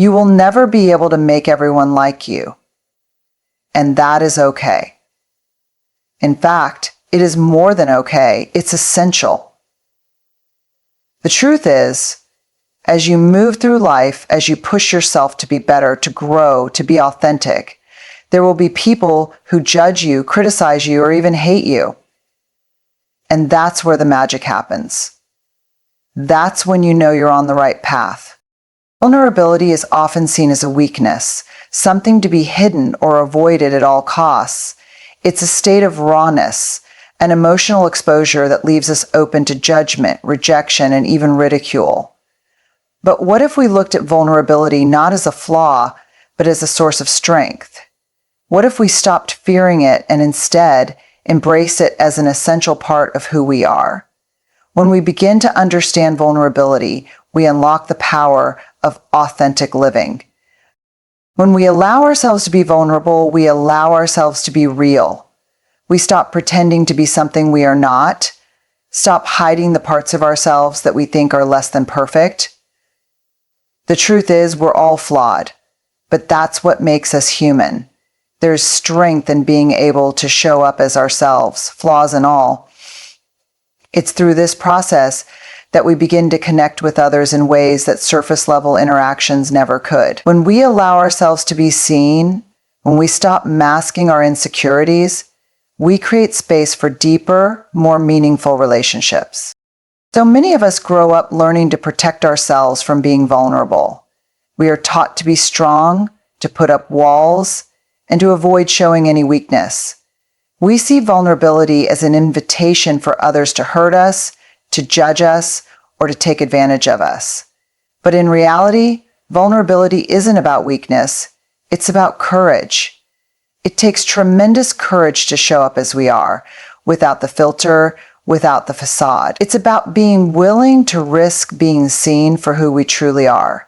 You will never be able to make everyone like you. And that is okay. In fact, it is more than okay. It's essential. The truth is, as you move through life, as you push yourself to be better, to grow, to be authentic, there will be people who judge you, criticize you, or even hate you. And that's where the magic happens. That's when you know you're on the right path. Vulnerability is often seen as a weakness, something to be hidden or avoided at all costs. It's a state of rawness, an emotional exposure that leaves us open to judgment, rejection, and even ridicule. But what if we looked at vulnerability not as a flaw, but as a source of strength? What if we stopped fearing it and instead embrace it as an essential part of who we are? When we begin to understand vulnerability, we unlock the power of authentic living. When we allow ourselves to be vulnerable, we allow ourselves to be real. We stop pretending to be something we are not, stop hiding the parts of ourselves that we think are less than perfect. The truth is, we're all flawed, but that's what makes us human. There's strength in being able to show up as ourselves, flaws and all. It's through this process that we begin to connect with others in ways that surface-level interactions never could. When we allow ourselves to be seen, when we stop masking our insecurities, we create space for deeper, more meaningful relationships. So many of us grow up learning to protect ourselves from being vulnerable. We are taught to be strong, to put up walls, and to avoid showing any weakness. We see vulnerability as an invitation for others to hurt us, to judge us, or to take advantage of us. But in reality, vulnerability isn't about weakness, it's about courage. It takes tremendous courage to show up as we are, without the filter, without the facade. It's about being willing to risk being seen for who we truly are,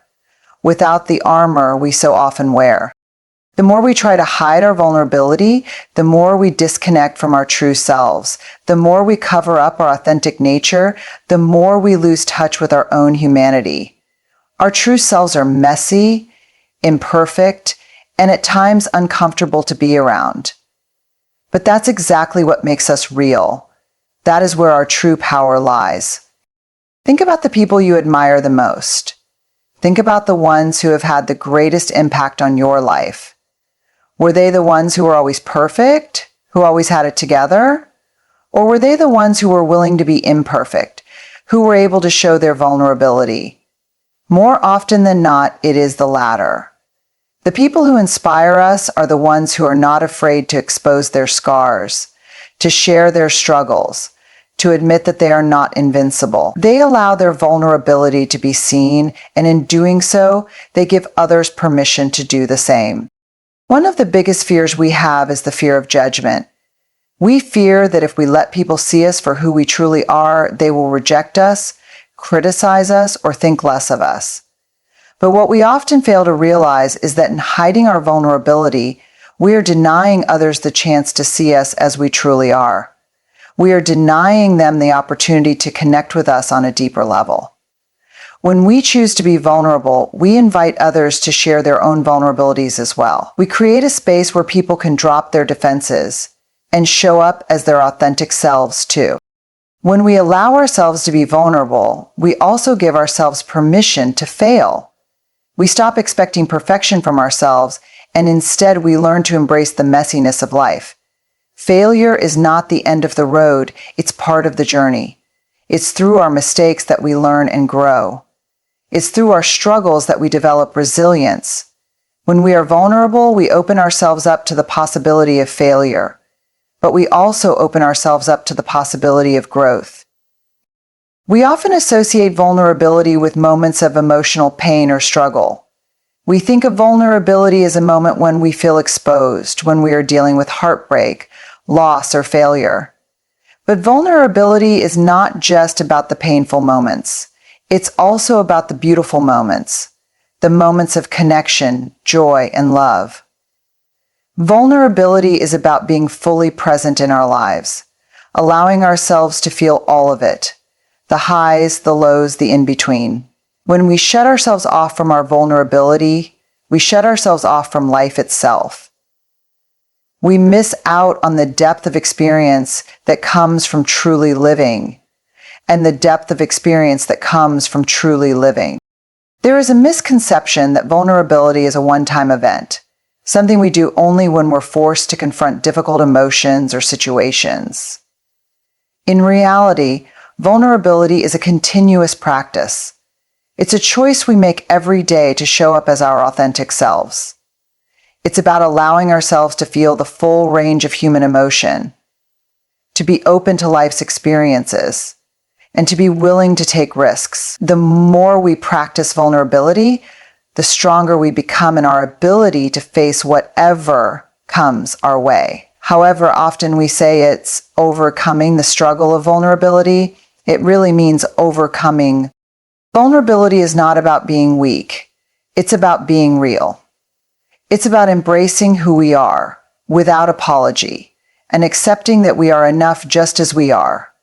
without the armor we so often wear. The more we try to hide our vulnerability, the more we disconnect from our true selves. The more we cover up our authentic nature, the more we lose touch with our own humanity. Our true selves are messy, imperfect, and at times uncomfortable to be around. But that's exactly what makes us real. That is where our true power lies. Think about the people you admire the most. Think about the ones who have had the greatest impact on your life. Were they the ones who were always perfect, who always had it together? Or were they the ones who were willing to be imperfect, who were able to show their vulnerability? More often than not, it is the latter. The people who inspire us are the ones who are not afraid to expose their scars, to share their struggles, to admit that they are not invincible. They allow their vulnerability to be seen, and in doing so, they give others permission to do the same. One of the biggest fears we have is the fear of judgment. We fear that if we let people see us for who we truly are, they will reject us, criticize us, or think less of us. But what we often fail to realize is that in hiding our vulnerability, we are denying others the chance to see us as we truly are. We are denying them the opportunity to connect with us on a deeper level. When we choose to be vulnerable, we invite others to share their own vulnerabilities as well. We create a space where people can drop their defenses and show up as their authentic selves too. When we allow ourselves to be vulnerable, we also give ourselves permission to fail. We stop expecting perfection from ourselves, and instead we learn to embrace the messiness of life. Failure is not the end of the road, it's part of the journey. It's through our mistakes that we learn and grow. It's through our struggles that we develop resilience. When we are vulnerable, we open ourselves up to the possibility of failure, but we also open ourselves up to the possibility of growth. We often associate vulnerability with moments of emotional pain or struggle. We think of vulnerability as a moment when we feel exposed, when we are dealing with heartbreak, loss, or failure. But vulnerability is not just about the painful moments. It's also about the beautiful moments, the moments of connection, joy, and love. Vulnerability is about being fully present in our lives, allowing ourselves to feel all of it, the highs, the lows, the in-between. When we shut ourselves off from our vulnerability, we shut ourselves off from life itself. We miss out on the depth of experience that comes from truly living, and the depth of experience that comes from truly living. There is a misconception that vulnerability is a one-time event, something we do only when we're forced to confront difficult emotions or situations. In reality, vulnerability is a continuous practice. It's a choice we make every day to show up as our authentic selves. It's about allowing ourselves to feel the full range of human emotion, to be open to life's experiences, and to be willing to take risks. The more we practice vulnerability, the stronger we become in our ability to face whatever comes our way. However often we say it's overcoming the struggle of vulnerability, it really means overcoming. Vulnerability is not about being weak. It's about being real. It's about embracing who we are without apology and accepting that we are enough just as we are.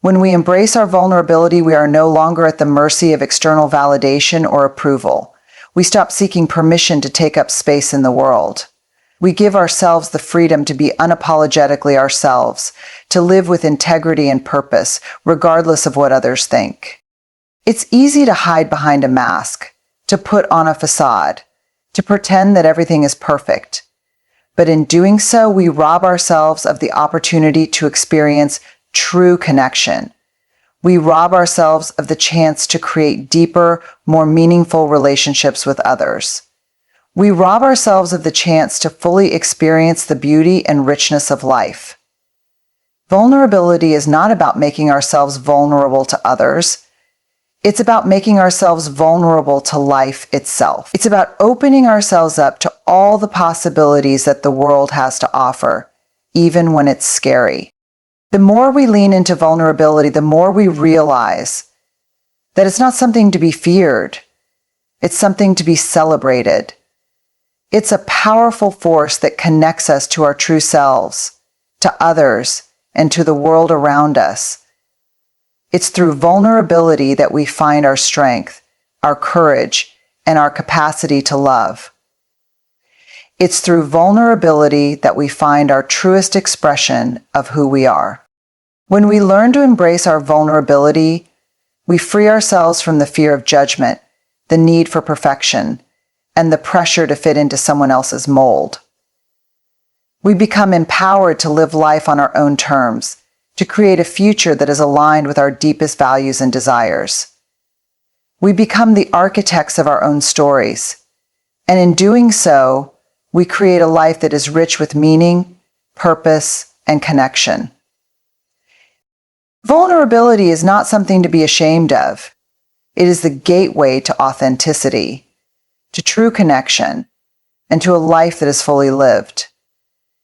When we embrace our vulnerability, we are no longer at the mercy of external validation or approval. We stop seeking permission to take up space in the world. We give ourselves the freedom to be unapologetically ourselves, to live with integrity and purpose, regardless of what others think. It's easy to hide behind a mask, to put on a facade, to pretend that everything is perfect. But in doing so, we rob ourselves of the opportunity to experience true connection. We rob ourselves of the chance to create deeper, more meaningful relationships with others. We rob ourselves of the chance to fully experience the beauty and richness of life. Vulnerability is not about making ourselves vulnerable to others. It's about making ourselves vulnerable to life itself. It's about opening ourselves up to all the possibilities that the world has to offer, even when it's scary. The more we lean into vulnerability, the more we realize that it's not something to be feared. It's something to be celebrated. It's a powerful force that connects us to our true selves, to others, and to the world around us. It's through vulnerability that we find our strength, our courage, and our capacity to love. It's through vulnerability that we find our truest expression of who we are. When we learn to embrace our vulnerability, we free ourselves from the fear of judgment, the need for perfection, and the pressure to fit into someone else's mold. We become empowered to live life on our own terms, to create a future that is aligned with our deepest values and desires. We become the architects of our own stories, and in doing so, we create a life that is rich with meaning, purpose, and connection. Vulnerability is not something to be ashamed of. It is the gateway to authenticity, to true connection, and to a life that is fully lived.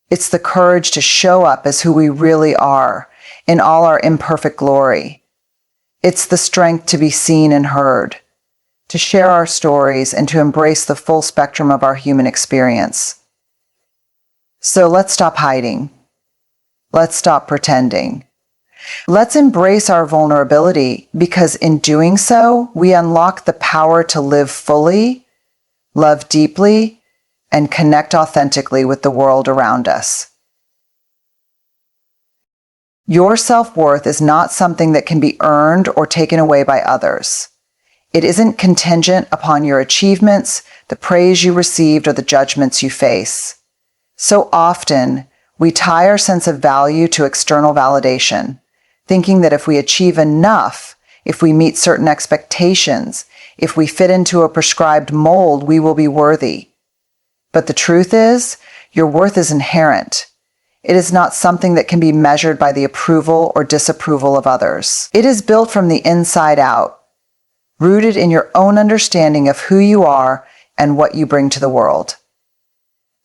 It's the courage to show up as who we really are, in all our imperfect glory. It's the strength to be seen and heard, to share our stories, and to embrace the full spectrum of our human experience. So let's stop hiding. Let's stop pretending. Let's embrace our vulnerability, because in doing so, we unlock the power to live fully, love deeply, and connect authentically with the world around us. Your self-worth is not something that can be earned or taken away by others. It isn't contingent upon your achievements, the praise you received, or the judgments you face. So often, we tie our sense of value to external validation, thinking that if we achieve enough, if we meet certain expectations, if we fit into a prescribed mold, we will be worthy. But the truth is, your worth is inherent. It is not something that can be measured by the approval or disapproval of others. It is built from the inside out, rooted in your own understanding of who you are and what you bring to the world.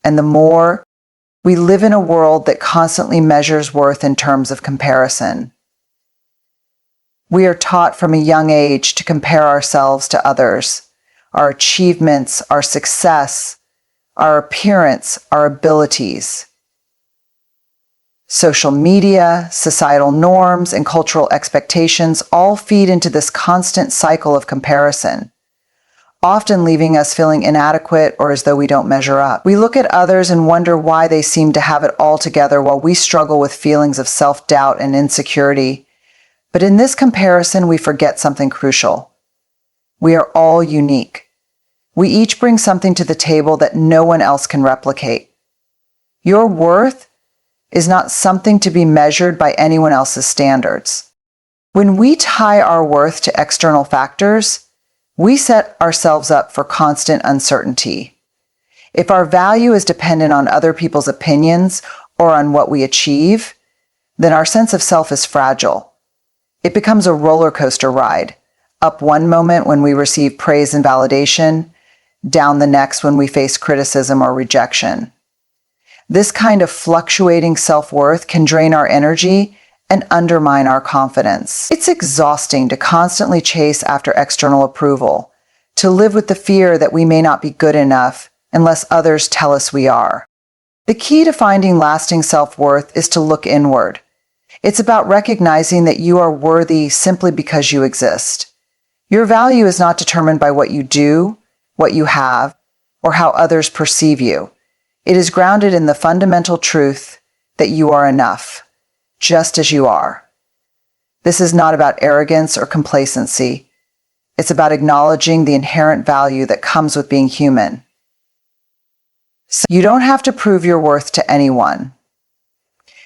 And the more we live in a world that constantly measures worth in terms of comparison. We are taught from a young age to compare ourselves to others, our achievements, our success, our appearance, our abilities. Social media, societal norms, and cultural expectations all feed into this constant cycle of comparison, often leaving us feeling inadequate or as though we don't measure up. We look at others and wonder why they seem to have it all together while we struggle with feelings of self-doubt and insecurity. But in this comparison, we forget something crucial. We are all unique. We each bring something to the table that no one else can replicate. Your worth is not something to be measured by anyone else's standards. When we tie our worth to external factors, we set ourselves up for constant uncertainty. If our value is dependent on other people's opinions or on what we achieve, then our sense of self is fragile. It becomes a roller coaster ride, up one moment when we receive praise and validation, down the next when we face criticism or rejection. This kind of fluctuating self-worth can drain our energy and undermine our confidence. It's exhausting to constantly chase after external approval, to live with the fear that we may not be good enough unless others tell us we are. The key to finding lasting self-worth is to look inward. It's about recognizing that you are worthy simply because you exist. Your value is not determined by what you do, what you have, or how others perceive you. It is grounded in the fundamental truth that you are enough, just as you are. This is not about arrogance or complacency. It's about acknowledging the inherent value that comes with being human. So you don't have to prove your worth to anyone.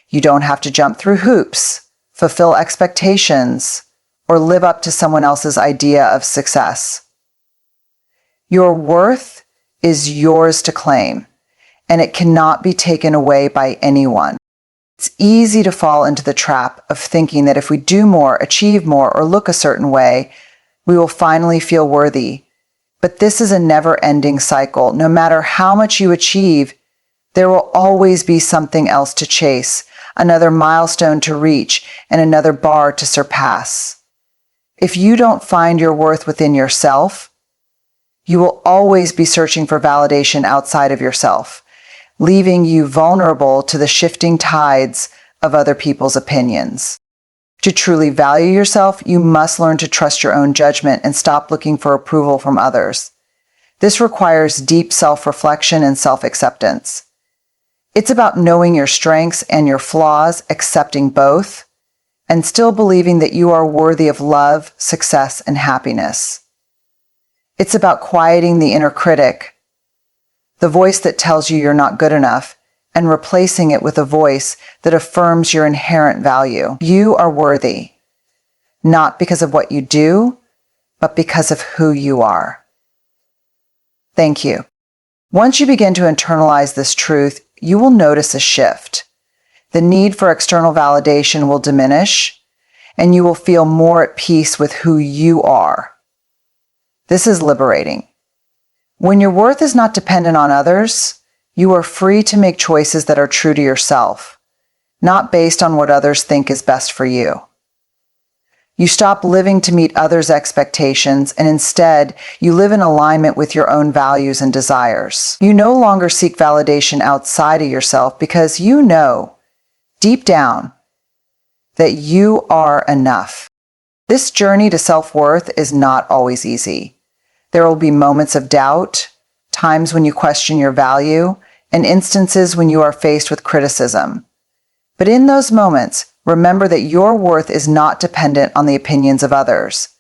You don't have to jump through hoops, fulfill expectations, or live up to someone else's idea of success. Your worth is yours to claim, and it cannot be taken away by anyone. It's easy to fall into the trap of thinking that if we do more, achieve more, or look a certain way, we will finally feel worthy. But this is a never-ending cycle. No matter how much you achieve, there will always be something else to chase, another milestone to reach, and another bar to surpass. If you don't find your worth within yourself, you will always be searching for validation outside of yourself, leaving you vulnerable to the shifting tides of other people's opinions. To truly value yourself, you must learn to trust your own judgment and stop looking for approval from others. This requires deep self-reflection and self-acceptance. It's about knowing your strengths and your flaws, accepting both, and still believing that you are worthy of love, success, and happiness. It's about quieting the inner critic, the voice that tells you you're not good enough, and replacing it with a voice that affirms your inherent value. You are worthy, not because of what you do, but because of who you are. Thank you. Once you begin to internalize this truth, you will notice a shift. The need for external validation will diminish, and you will feel more at peace with who you are. This is liberating. When your worth is not dependent on others, you are free to make choices that are true to yourself, not based on what others think is best for you. You stop living to meet others' expectations, and instead, you live in alignment with your own values and desires. You no longer seek validation outside of yourself because you know, deep down, that you are enough. This journey to self-worth is not always easy. There will be moments of doubt, times when you question your value, and instances when you are faced with criticism. But in those moments, remember that your worth is not dependent on the opinions of others.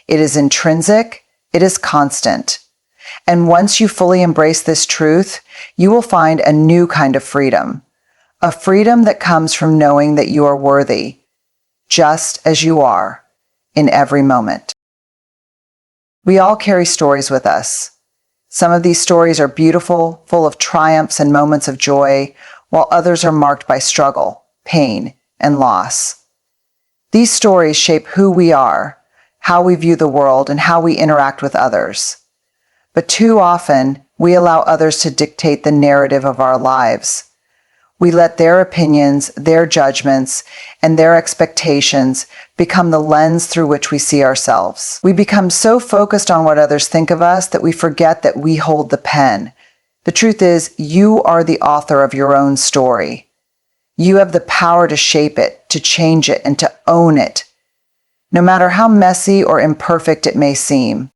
It is intrinsic, it is constant. And once you fully embrace this truth, you will find a new kind of freedom. A freedom that comes from knowing that you are worthy, just as you are, in every moment. We all carry stories with us. Some of these stories are beautiful, full of triumphs and moments of joy, while others are marked by struggle, pain, and loss. These stories shape who we are, how we view the world, and how we interact with others. But too often, we allow others to dictate the narrative of our lives. We let their opinions, their judgments, and their expectations become the lens through which we see ourselves. We become so focused on what others think of us that we forget that we hold the pen. The truth is, you are the author of your own story. You have the power to shape it, to change it, and to own it, no matter how messy or imperfect it may seem.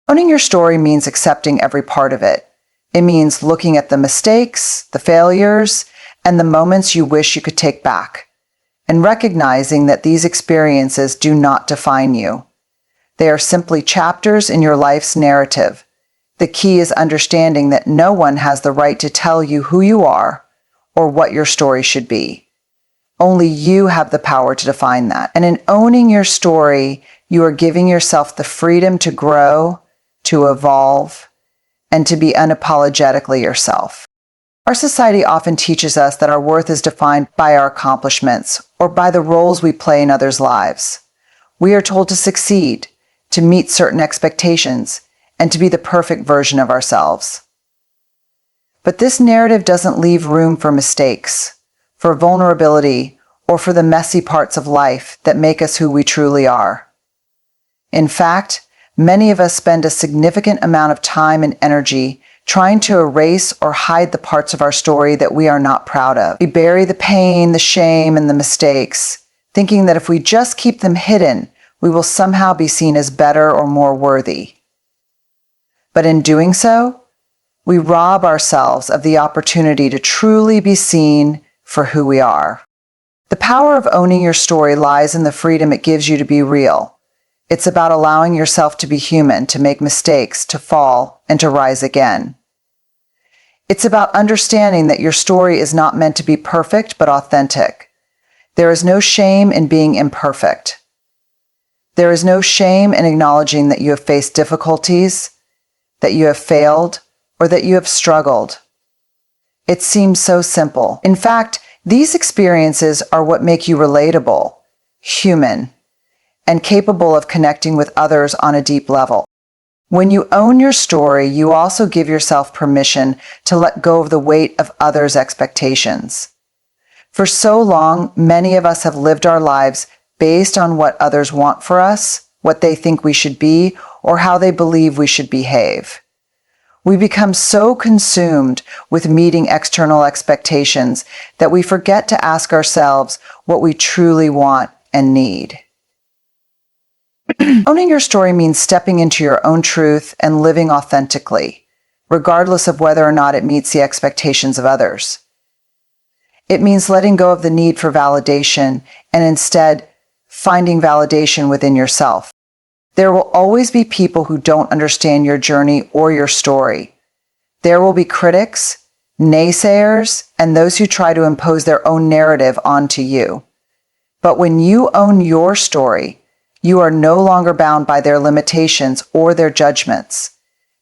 Owning your story means accepting every part of it. It means looking at the mistakes, the failures, and the moments you wish you could take back, and recognizing that these experiences do not define you. They are simply chapters in your life's narrative. The key is understanding that no one has the right to tell you who you are or what your story should be. Only you have the power to define that. And in owning your story, you are giving yourself the freedom to grow, to evolve, and to be unapologetically yourself. Our society often teaches us that our worth is defined by our accomplishments or by the roles we play in others' lives. We are told to succeed, to meet certain expectations, and to be the perfect version of ourselves. But this narrative doesn't leave room for mistakes, for vulnerability, or for the messy parts of life that make us who we truly are. In fact, many of us spend a significant amount of time and energy trying to erase or hide the parts of our story that we are not proud of. We bury the pain, the shame, and the mistakes, thinking that if we just keep them hidden, we will somehow be seen as better or more worthy. But in doing so, we rob ourselves of the opportunity to truly be seen for who we are. The power of owning your story lies in the freedom it gives you to be real. It's about allowing yourself to be human, to make mistakes, to fall, and to rise again. It's about understanding that your story is not meant to be perfect, but authentic. There is no shame in being imperfect. There is no shame in acknowledging that you have faced difficulties, that you have failed, or that you have struggled. It seems so simple. In fact, these experiences are what make you relatable, human, and capable of connecting with others on a deep level. When you own your story, you also give yourself permission to let go of the weight of others' expectations. For so long, many of us have lived our lives based on what others want for us, what they think we should be, or how they believe we should behave. We become so consumed with meeting external expectations that we forget to ask ourselves what we truly want and need. Owning your story means stepping into your own truth and living authentically, regardless of whether or not it meets the expectations of others. It means letting go of the need for validation and instead finding validation within yourself. There will always be people who don't understand your journey or your story. There will be critics, naysayers, and those who try to impose their own narrative onto you. But when you own your story, you are no longer bound by their limitations or their judgments.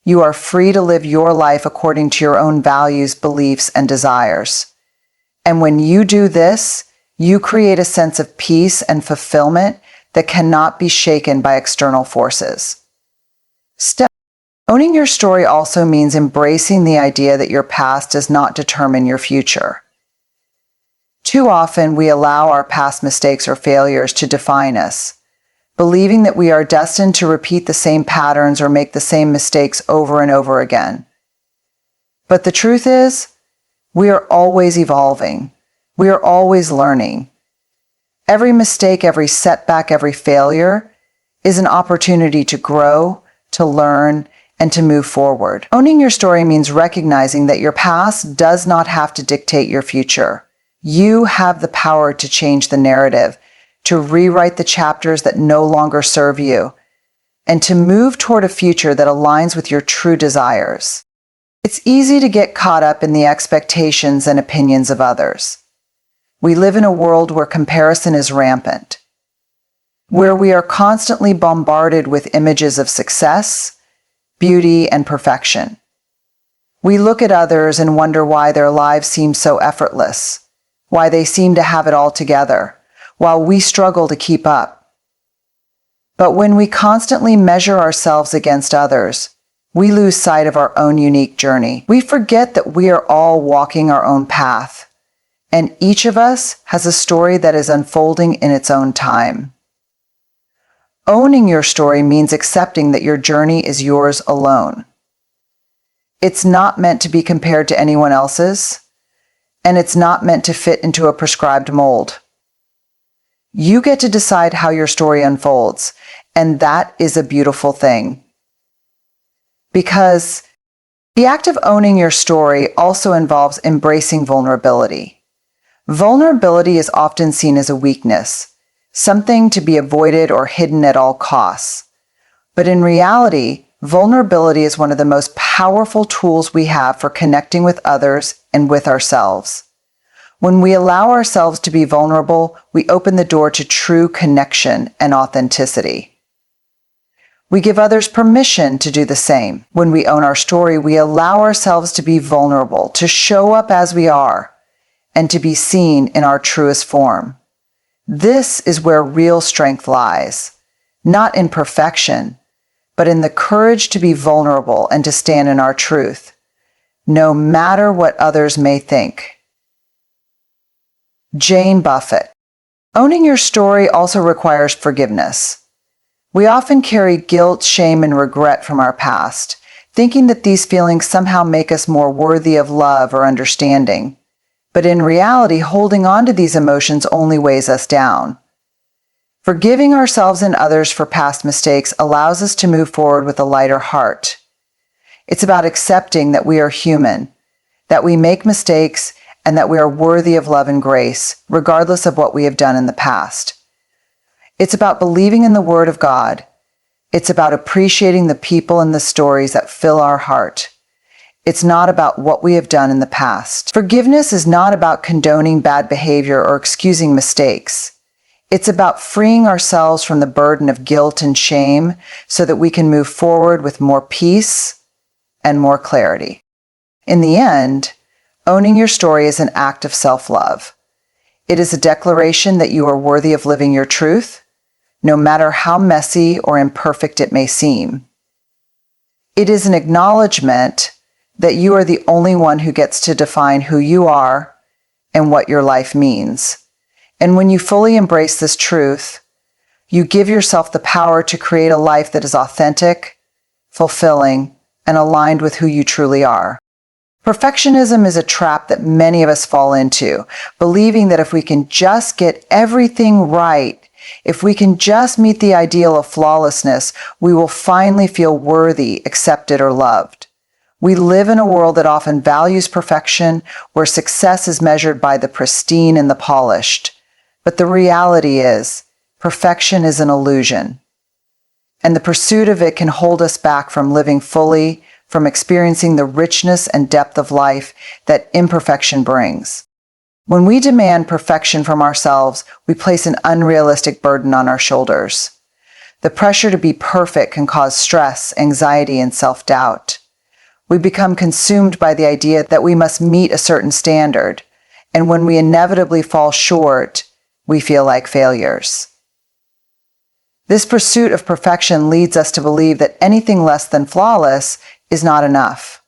You are free to live your life according to your own values, beliefs, and desires. And when you do this, you create a sense of peace and fulfillment that cannot be shaken by external forces. Owning your story also means embracing the idea that your past does not determine your future. Too often, we allow our past mistakes or failures to define us, believing that we are destined to repeat the same patterns or make the same mistakes over and over again. But the truth is, we are always evolving. We are always learning. Every mistake, every setback, every failure is an opportunity to grow, to learn, and to move forward. Owning your story means recognizing that your past does not have to dictate your future. You have the power to change the narrative, to rewrite the chapters that no longer serve you, and to move toward a future that aligns with your true desires. It's easy to get caught up in the expectations and opinions of others. We live in a world where comparison is rampant, where we are constantly bombarded with images of success, beauty, and perfection. We look at others and wonder why their lives seem so effortless, why they seem to have it all together, while we struggle to keep up. But when we constantly measure ourselves against others, we lose sight of our own unique journey. We forget that we are all walking our own path, and each of us has a story that is unfolding in its own time. Owning your story means accepting that your journey is yours alone. It's not meant to be compared to anyone else's. and it's not meant to fit into a prescribed mold. You get to decide how your story unfolds, and that is a beautiful thing. Because the act of owning your story also involves embracing vulnerability. Vulnerability is often seen as a weakness, something to be avoided or hidden at all costs. But in reality, vulnerability is one of the most powerful tools we have for connecting with others and with ourselves. When we allow ourselves to be vulnerable, we open the door to true connection and authenticity. We give others permission to do the same. When we own our story, we allow ourselves to be vulnerable, to show up as we are, and to be seen in our truest form. This is where real strength lies, not in perfection, but in the courage to be vulnerable and to stand in our truth, no matter what others may think. Jane Buffett. Owning your story also requires forgiveness. We often carry guilt, shame, and regret from our past, thinking that these feelings somehow make us more worthy of love or understanding. But in reality, holding on to these emotions only weighs us down. Forgiving ourselves and others for past mistakes allows us to move forward with a lighter heart. It's about accepting that we are human, that we make mistakes, and that we are worthy of love and grace, regardless of what we have done in the past. It's about believing in the Word of God. It's about appreciating the people and the stories that fill our heart. It's not about what we have done in the past. Forgiveness is not about condoning bad behavior or excusing mistakes. It's about freeing ourselves from the burden of guilt and shame so that we can move forward with more peace and more clarity. In the end, owning your story is an act of self-love. It is a declaration that you are worthy of living your truth, no matter how messy or imperfect it may seem. It is an acknowledgement that you are the only one who gets to define who you are and what your life means. And when you fully embrace this truth, you give yourself the power to create a life that is authentic, fulfilling, and aligned with who you truly are. Perfectionism is a trap that many of us fall into, believing that if we can just get everything right, if we can just meet the ideal of flawlessness, we will finally feel worthy, accepted, or loved. We live in a world that often values perfection, where success is measured by the pristine and the polished. But the reality is, perfection is an illusion, and the pursuit of it can hold us back from living fully, from experiencing the richness and depth of life that imperfection brings. When we demand perfection from ourselves, we place an unrealistic burden on our shoulders. The pressure to be perfect can cause stress, anxiety, and self-doubt. We become consumed by the idea that we must meet a certain standard, and when we inevitably fall short, we feel like failures. This pursuit of perfection leads us to believe that anything less than flawless is not enough,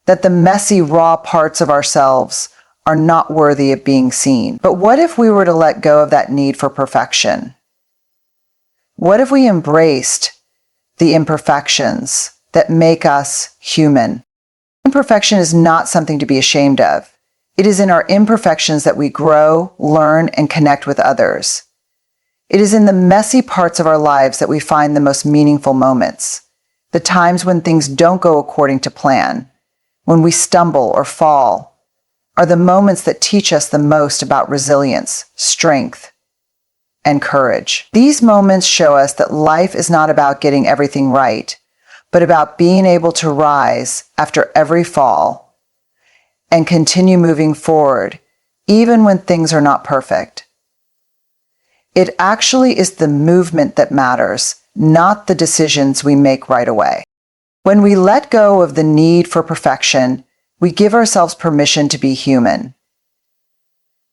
that the messy, raw parts of ourselves are not worthy of being seen. But what if we were to let go of that need for perfection? What if we embraced the imperfections that make us human? Imperfection is not something to be ashamed of. It is in our imperfections that we grow, learn, and connect with others. It is in the messy parts of our lives that we find the most meaningful moments. The times when things don't go according to plan, when we stumble or fall, are the moments that teach us the most about resilience, strength, and courage. These moments show us that life is not about getting everything right, but about being able to rise after every fall and continue moving forward, even when things are not perfect. It actually is the movement that matters, not the decisions we make right away. When we let go of the need for perfection, we give ourselves permission to be human.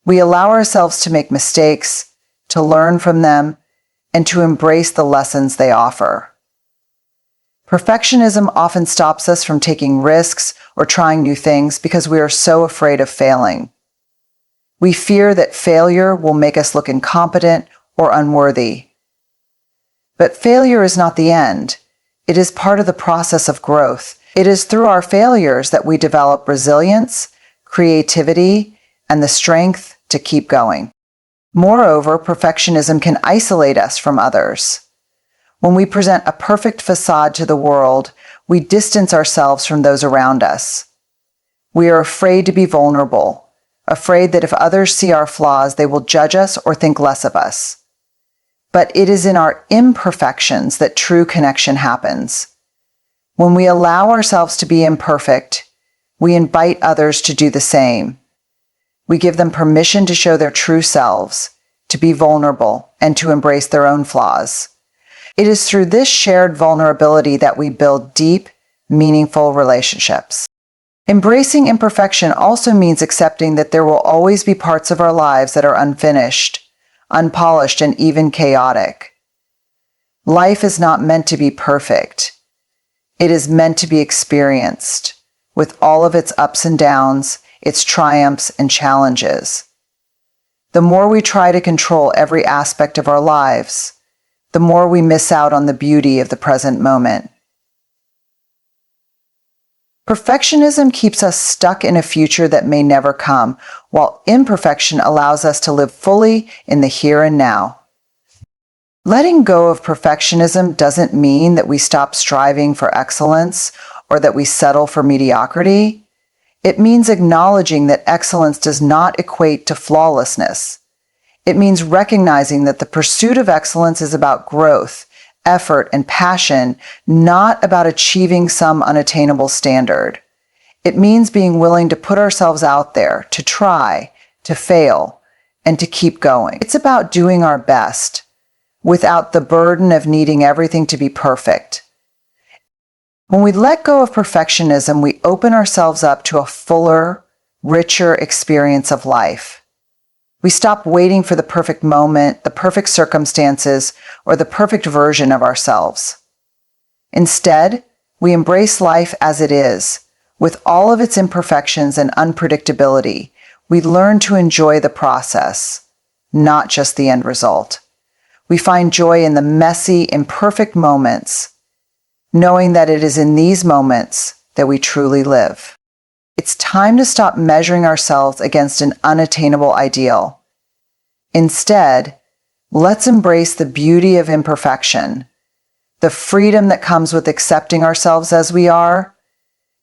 We allow ourselves to make mistakes, to learn from them, and to embrace the lessons they offer. Perfectionism often stops us from taking risks or trying new things because we are so afraid of failing. We fear that failure will make us look incompetent or unworthy. But failure is not the end. It is part of the process of growth. It is through our failures that we develop resilience, creativity, and the strength to keep going. Moreover, perfectionism can isolate us from others. When we present a perfect facade to the world, we distance ourselves from those around us. We are afraid to be vulnerable, afraid that if others see our flaws, they will judge us or think less of us. But it is in our imperfections that true connection happens. When we allow ourselves to be imperfect, we invite others to do the same. We give them permission to show their true selves, to be vulnerable, and to embrace their own flaws. It is through this shared vulnerability that we build deep, meaningful relationships. Embracing imperfection also means accepting that there will always be parts of our lives that are unfinished, unpolished, and even chaotic. Life is not meant to be perfect. It is meant to be experienced, with all of its ups and downs, its triumphs and challenges. The more we try to control every aspect of our lives, the more we miss out on the beauty of the present moment. Perfectionism keeps us stuck in a future that may never come, while imperfection allows us to live fully in the here and now. Letting go of perfectionism doesn't mean that we stop striving for excellence or that we settle for mediocrity. It means acknowledging that excellence does not equate to flawlessness. It means recognizing that the pursuit of excellence is about growth, effort, and passion, not about achieving some unattainable standard. It means being willing to put ourselves out there, to try, to fail, and to keep going. It's about doing our best, without the burden of needing everything to be perfect. When we let go of perfectionism, we open ourselves up to a fuller, richer experience of life. We stop waiting for the perfect moment, the perfect circumstances, or the perfect version of ourselves. Instead, we embrace life as it is, with all of its imperfections and unpredictability. We learn to enjoy the process, not just the end result. We find joy in the messy, imperfect moments, knowing that it is in these moments that we truly live. It's time to stop measuring ourselves against an unattainable ideal. Instead, let's embrace the beauty of imperfection, the freedom that comes with accepting ourselves as we are,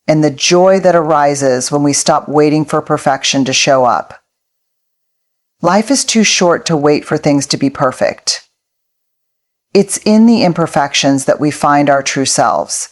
and the joy that arises when we stop waiting for perfection to show up. Life is too short to wait for things to be perfect. It's in the imperfections that we find our true selves,